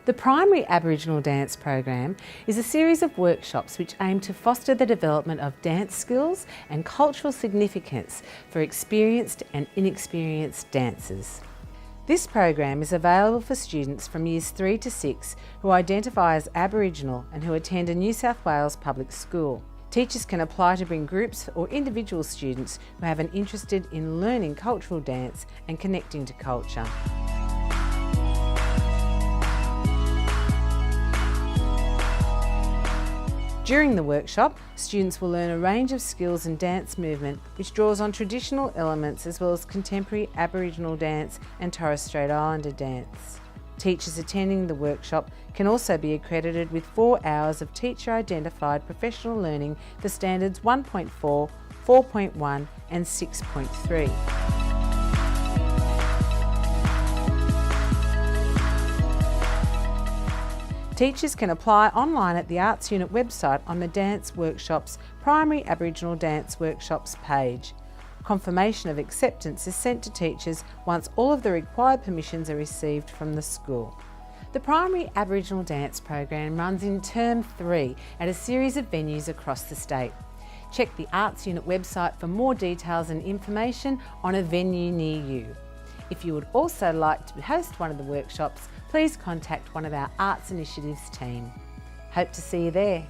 The primary Aboriginal Dance Program is a series of workshops which aim to foster the development of dance skills and cultural significance for experienced and inexperienced dancers. This program is available for students from years 3 to 6 who identify as Aboriginal and who attend a New South Wales public school. Teachers can apply to bring groups or individual students who have an interest in learning cultural dance and connecting to culture. During the workshop, students will learn a range of skills in dance movement which draws on traditional elements as well as contemporary Aboriginal dance and Torres Strait Islander dance. Teachers attending the workshop can also be accredited with 4 hours of teacher-identified professional learning for standards 1.4, 4.1 and 6.3. Teachers can apply online at the Arts Unit website on the Dance Workshops Primary Aboriginal Dance Workshops page. Confirmation of acceptance is sent to teachers once all of the required permissions are received from the school. The Primary Aboriginal Dance Program runs in Term 3 at a series of venues across the state. Check the Arts Unit website for more details and information on a venue near you. If you would also like to host one of the workshops, please contact one of our Arts Initiatives team. Hope to see you there.